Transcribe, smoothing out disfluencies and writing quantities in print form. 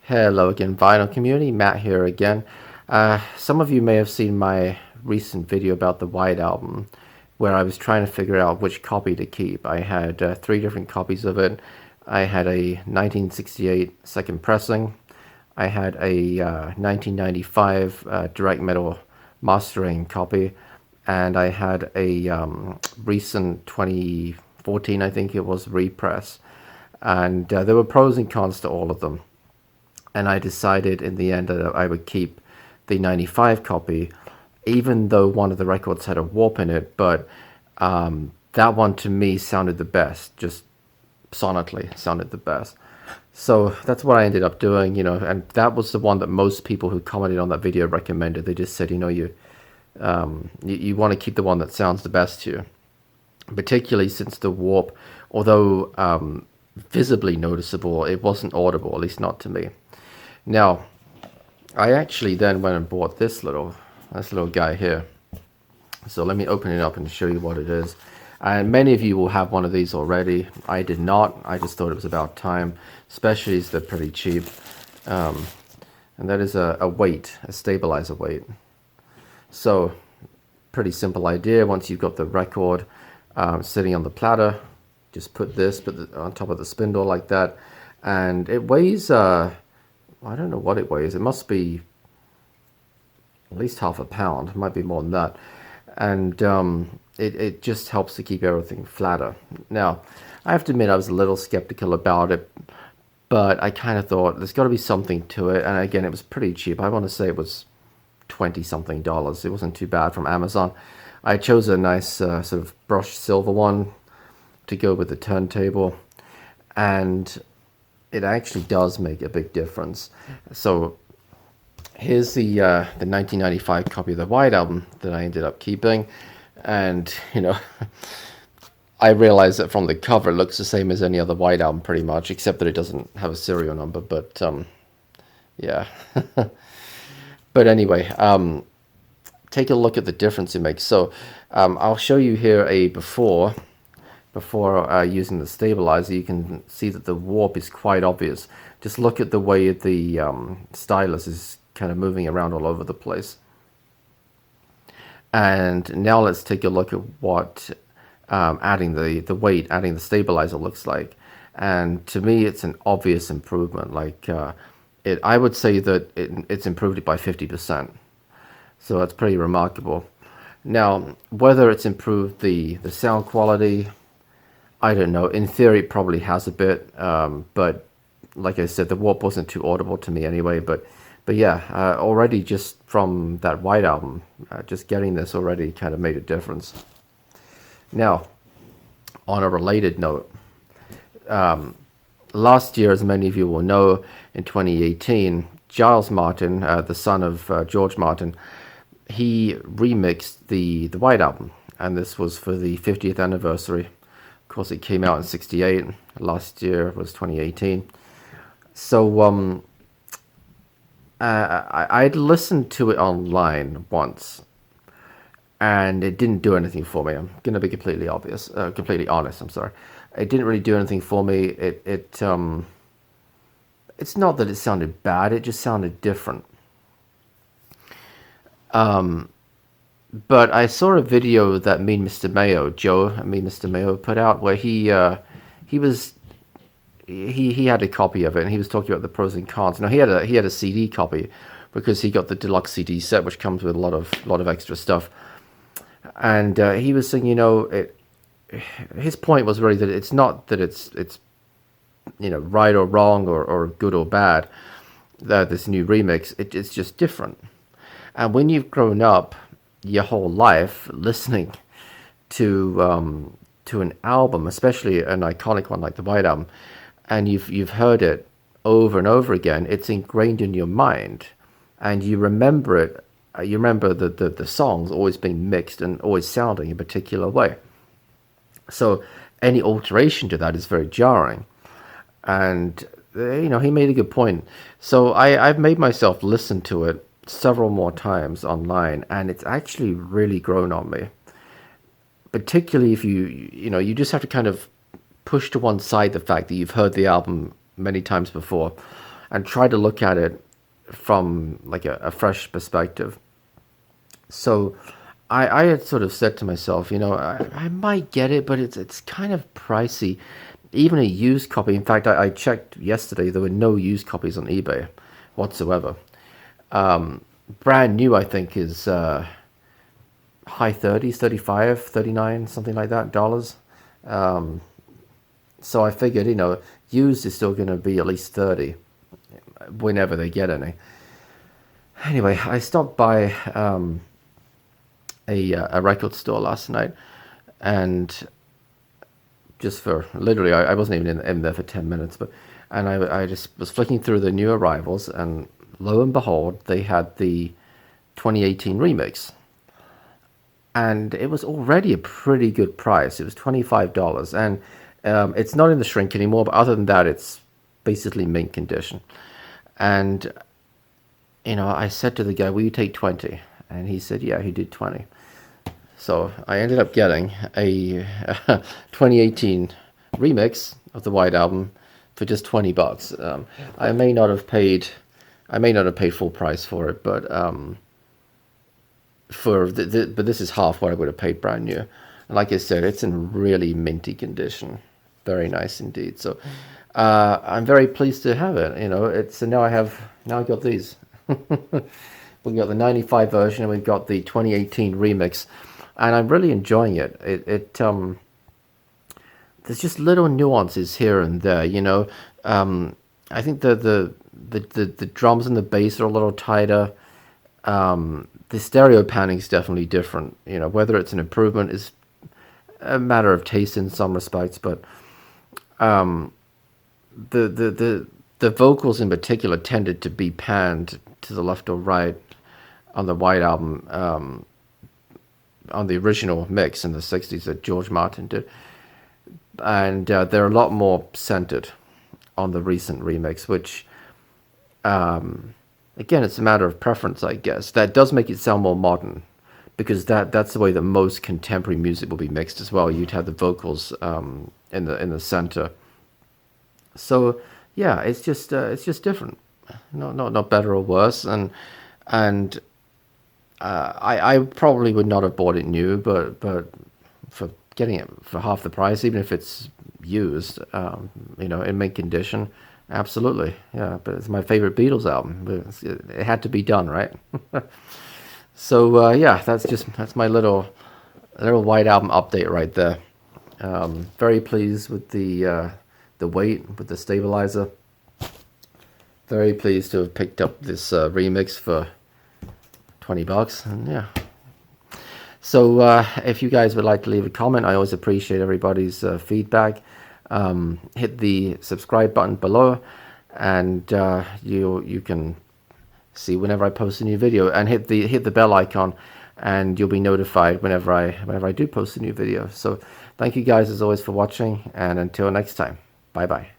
Hello again, Vinyl community. Matt here again. Some of you may have seen my recent video about the White Album, where I was trying to figure out which copy to keep. I had three different copies of it. I had a 1968 second pressing. I had a 1995 direct metal mastering copy, and I had a recent 2014, I think it was, repress. And there were pros and cons to all of them. And I decided in the end that I would keep the 95 copy, even though one of the records had a warp in it, but that one to me sounded the best, just sonically sounded the best. So that's what I ended up doing, and that was the one that most people who commented on that video recommended. They just said, you want to keep the one that sounds the best to you, particularly since the warp, although visibly noticeable, it wasn't audible, at least not to me. Now, I actually then went and bought this little guy here. So let me open it up and show you what it is. And many of you will have one of these already. I did not. I just thought it was about time, especially as they're pretty cheap. And that is a weight, a stabilizer weight. So, pretty simple idea. Once you've got the record sitting on the platter, just put on top of the spindle like that. And it weighs... I don't know what it weighs. It must be at least half a pound. It might be more than that. And it just helps to keep everything flatter. Now, I have to admit I was a little skeptical about it, but I kind of thought there's got to be something to it. And again, it was pretty cheap. I want to say it was $20-something. It wasn't too bad from Amazon. I chose a nice sort of brushed silver one to go with the turntable. And it actually does make a big difference. So here's the 1995 copy of the White Album that I ended up keeping, and I realized that from the cover it looks the same as any other White Album pretty much, except that it doesn't have a serial number. But yeah. But anyway, take a look at the difference it makes. So I'll show you here a before using the stabilizer. You can see that the warp is quite obvious. Just look at the way the stylus is kind of moving around all over the place. And now let's take a look at what adding the weight, adding the stabilizer looks like. And to me, it's an obvious improvement. Like I would say that it's improved it by 50%. So that's pretty remarkable. Now, whether it's improved the sound quality, I don't know. In theory, it probably has a bit, but like I said, the warp wasn't too audible to me anyway. But yeah, already just from that White Album, just getting this already kind of made a difference. Now, on a related note, last year, as many of you will know, in 2018, Giles Martin, the son of George Martin, he remixed the White Album, and this was for the 50th anniversary. Of course, it came out in '68. Last year was 2018. So I'd listened to it online once, and it didn't do anything for me. I'm going to be completely honest. I'm sorry. It didn't really do anything for me. It's not that it sounded bad. It just sounded different. But I saw a video that me and Mr. Mayo, Joe and me and Mr. Mayo put out, where he had a copy of it, and he was talking about the pros and cons. Now he had a CD copy because he got the deluxe CD set, which comes with a lot of extra stuff. And he was saying, his point was really that it's not that it's right or wrong or good or bad, this new remix. It's just different. And when you've grown up your whole life listening to an album, especially an iconic one like the White Album, and you've heard it over and over again, it's ingrained in your mind, and you remember it. You remember the songs always being mixed and always sounding a particular way. So any alteration to that is very jarring. And he made a good point. So I've made myself listen to it several more times online, and it's actually really grown on me. Particularly if you just have to kind of push to one side the fact that you've heard the album many times before, and try to look at it from like a fresh perspective. So I had sort of said to myself, you know, I might get it, but it's kind of pricey. Even a used copy. In fact, I checked yesterday, there were no used copies on eBay whatsoever. Brand new, I think, is high 30s, 35, 39, something like that, dollars. So I figured, you know, used is still going to be at least 30 whenever they get any. Anyway, I stopped by a record store last night, and just for literally, I wasn't even in there for 10 minutes, but I just was flicking through the new arrivals, and lo and behold, they had the 2018 remix, and it was already a pretty good price. It was $25, and it's not in the shrink anymore, but other than that, it's basically mint condition. And you know, I said to the guy, "Will you take 20?" And he said, "Yeah," he did 20. So I ended up getting a 2018 remix of the White Album for just $20. I may not have paid full price for it, but but this is half what I would have paid brand new. And like I said, it's in really minty condition, very nice indeed. So I'm very pleased to have it. You know, it's now I've got these. We've got the 95 version and we've got the 2018 remix, and I'm really enjoying it. There's just little nuances here and there, you know. I think the drums and the bass are a little tighter. The stereo panning is definitely different. You know, whether it's an improvement is a matter of taste in some respects, but the vocals in particular tended to be panned to the left or right on the White Album, on the original mix in the 60s that George Martin did. And they're a lot more centered on the recent remix, which, again, it's a matter of preference, I guess. That does make it sound more modern, because that's the way that most contemporary music will be mixed as well. You'd have the vocals in the center. So yeah, it's just different, not better or worse. And I probably would not have bought it new, but for getting it for half the price, even if it's used, you know, in mint condition, absolutely, yeah. But it's my favorite Beatles album. It had to be done, right? So yeah, that's my little White Album update right there. Very pleased with the weight, with the stabilizer. Very pleased to have picked up this remix for $20, and yeah. So if you guys would like to leave a comment, I always appreciate everybody's feedback. Hit the subscribe button below, and you can see whenever I post a new video, and hit the bell icon, and you'll be notified whenever I do post a new video. So thank you guys as always for watching, and until next time, bye bye.